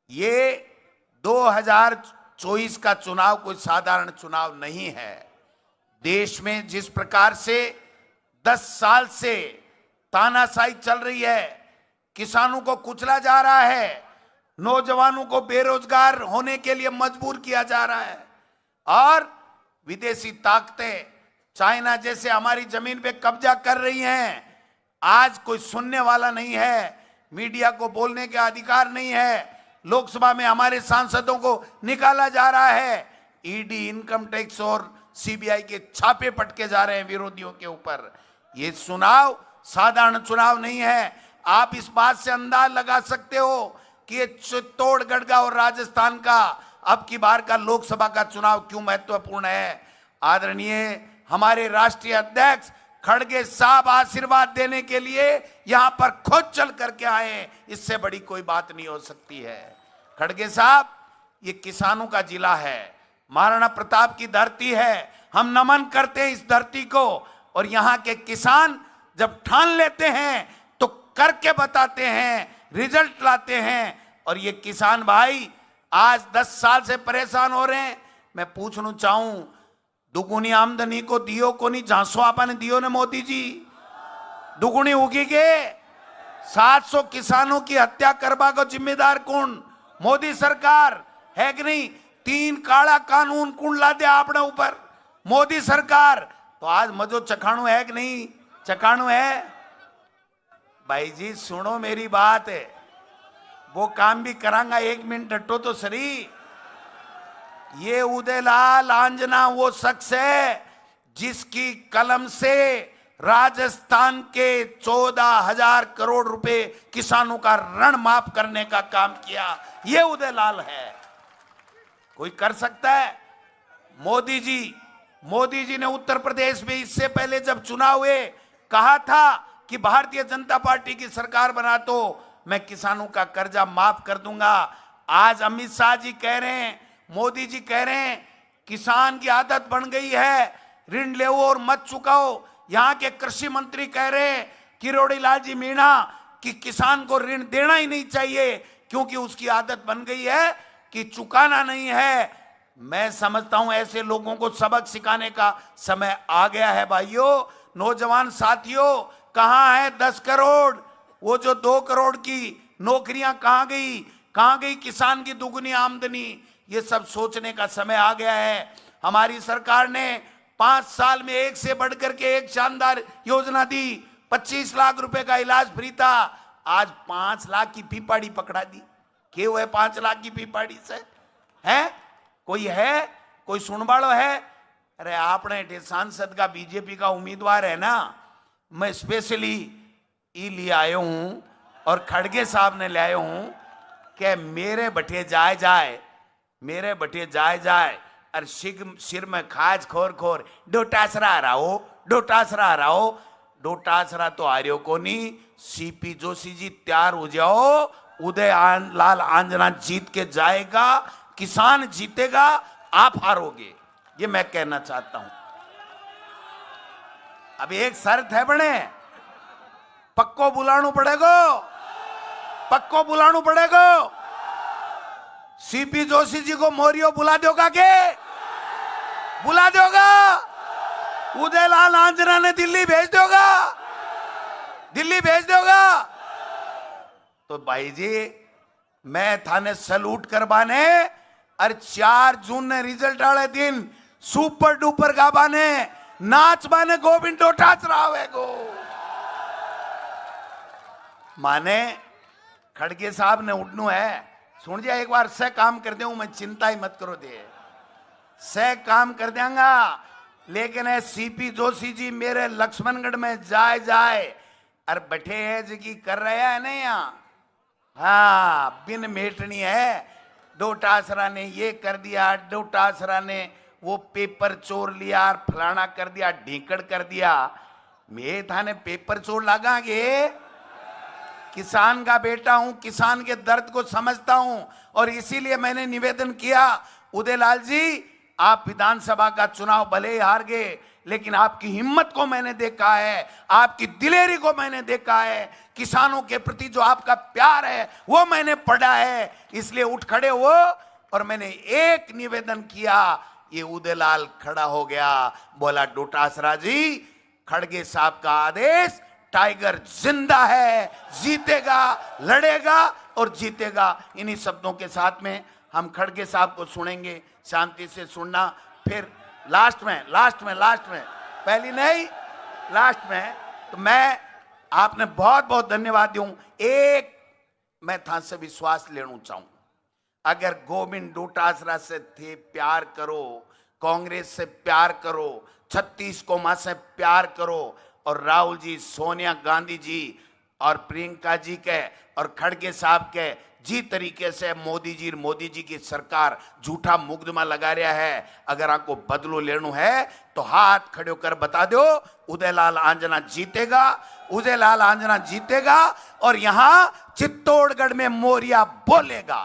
ये 2024 का चुनाव कोई साधारण चुनाव नहीं है। देश में जिस प्रकार से 10 साल से तानाशाही चल रही है, किसानों को कुचला जा रहा है, नौजवानों को बेरोजगार होने के लिए मजबूर किया जा रहा है, और विदेशी ताकतें चाइना जैसे हमारी जमीन पे कब्जा कर रही हैं। आज कोई सुनने वाला नहीं है, मीडिया को बोलने का अधिकार नहीं है, लोकसभा में हमारे सांसदों को निकाला जा रहा है, ईडी, इनकम टैक्स और सीबीआई के छापे पटके जा रहे हैं विरोधियों के ऊपर। ये चुनाव साधारण चुनाव नहीं है। आप इस बात से अंदाज लगा सकते हो कि ये चित्तौड़गढ़ और राजस्थान का अब की बार का लोकसभा का चुनाव क्यों महत्वपूर्ण है। आदरणीय हमारे राष्ट्रीय अध्यक्ष खड़गे साहब आशीर्वाद देने के लिए यहां पर खुद चल करके आए, इससे बड़ी कोई बात नहीं हो सकती है। खड़गे साहब, ये किसानों का जिला है, महाराणा प्रताप की धरती है, हम नमन करते हैं इस धरती को। और यहां के किसान जब ठान लेते हैं तो करके बताते हैं, रिजल्ट लाते हैं। और ये किसान भाई आज 10 साल से परेशान हो रहे हैं। मैं पूछना चाहूं, दुगुनी आमदनी को दियो को नहीं झांसो आपने दियो ने मोदी जी, दुगुनी उगी के 700 किसानों की हत्या करवा को जिम्मेदार कौन? मोदी सरकार है कि नहीं? 3 काला कानून कौन ला दिया आपने ऊपर? मोदी सरकार। तो आज मजो चखाणु है कि नहीं? चखाणु है। भाई जी सुनो मेरी बात है, वो काम भी करांगा, 1 मिनट हटो तो सही। ये उदयलाल आंजना वो शख्स है जिसकी कलम से राजस्थान के 14,000 करोड़ रुपए किसानों का ऋण माफ करने का काम किया। ये उदयलाल है। कोई कर सकता है? मोदी जी ने उत्तर प्रदेश में इससे पहले जब चुनाव हुए कहा था कि भारतीय जनता पार्टी की सरकार बना तो मैं किसानों का कर्जा माफ कर दूंगा। आज अमित शाह जी कह रहे हैं, मोदी जी कह रहे हैं किसान की आदत बन गई है, ऋण ले और मत चुकाओ। यहां के कृषि मंत्री कह रहे हैं किरोड़ी लाल जी मीणा कि किसान को ऋण देना ही नहीं चाहिए क्योंकि उसकी आदत बन गई है कि चुकाना नहीं है। मैं समझता हूं ऐसे लोगों को सबक सिखाने का समय आ गया है। भाइयों, नौजवान साथियों, कहां है 10 करोड़? वो जो 2 करोड़ की नौकरियां कहां गई? कहां गई किसान की दुगुनी आमदनी? ये सब सोचने का समय आ गया है। हमारी सरकार ने 5 साल में एक से बढ़कर के एक शानदार योजना दी। 25 लाख रुपए का इलाज फ्री था, आज 5 लाख की पीपाड़ी पकड़ा दी। क्यों हुए 5 लाख की पीपाड़ी से? है कोई सुनवाड़ो है? अरे आपने सांसद का बीजेपी का उम्मीदवार है ना, मैं स्पेशली ई ले आयो हूं और खड़गे साहब ने ले आयो हूं कि मेरे बटे जाए और सिर में खाज खोर डोटासरा रहो। डोटासरा तो आर्यो को नहीं। सीपी जोशी जी तैयार हो जाओ, लाल आंजना जीत के जाएगा, किसान जीतेगा, आप हारोगे। ये मैं कहना चाहता हूं। अब एक शर्त है बने, पक्को बुलाणु पड़ेगो। सीपी जोशी जी को मोरियो बुला दोगा के? बुला दोगा? उदयलाल आंजना ने दिल्ली भेज दोगा? तो भाई जी मैं थाने सलूट करवाने और 4 जून ने रिजल्ट वाले दिन सुपर डुपर गाबाने नाच बाने गोविंद डोटाच रावेगो। माने खड़गे साहब ने उठनू है। सुन जा एक बार से काम कर दूं, मैं चिंता ही मत करो दे, से काम कर देंगा। लेकिन है सीपी जोशी जी मेरे लक्ष्मणगढ़ में जाए और बैठे है जी कर रहे हैं नहीं यहाँ। हाँ, बिन मेटनी है। डोटासरा ने ये कर दिया, डोटासरा ने वो पेपर चोर लिया, फलाना कर दिया, ढीकड़ कर दिया। मैं थाने पेपर चोर लगागे? किसान का बेटा हूं, किसान के दर्द को समझता हूं और इसीलिए मैंने निवेदन किया, उदयलाल जी आप विधानसभा का चुनाव भले ही हार गए लेकिन आपकी हिम्मत को मैंने देखा है, आपकी दिलेरी को मैंने देखा है, किसानों के प्रति जो आपका प्यार है वो मैंने पढ़ा है। इसलिए उठ खड़े हो और मैंने एक निवेदन किया। ये उदयलाल खड़ा हो गया, बोला डोटासरा जी, खड़गे साहब का आदेश, टाइगर जिंदा है, जीतेगा, लड़ेगा और जीतेगा। इन्हीं शब्दों के साथ में हम खड़गे साहब को सुनेंगे। शांति से सुनना, फिर लास्ट में पहली नहीं, लास्ट में। तो मैं आपने बहुत बहुत धन्यवाद दूं। एक मैं था से विश्वास लेना चाहूं, अगर गोविंद डोटासरा से थे प्यार करो, कांग्रेस से प्यार करो, 36 कोमा से प्यार करो, और राहुल जी, सोनिया गांधी जी और प्रियंका जी के और खड़गे साहब के जी तरीके से मोदी जी की सरकार झूठा मुकदमा लगा रहा है, अगर आपको बदलो लेना है तो हाथ खड़े होकर बता दो, उदयलाल आंजना जीतेगा, उदयलाल आंजना जीतेगा और यहां चित्तौड़गढ़ में मोरिया बोलेगा।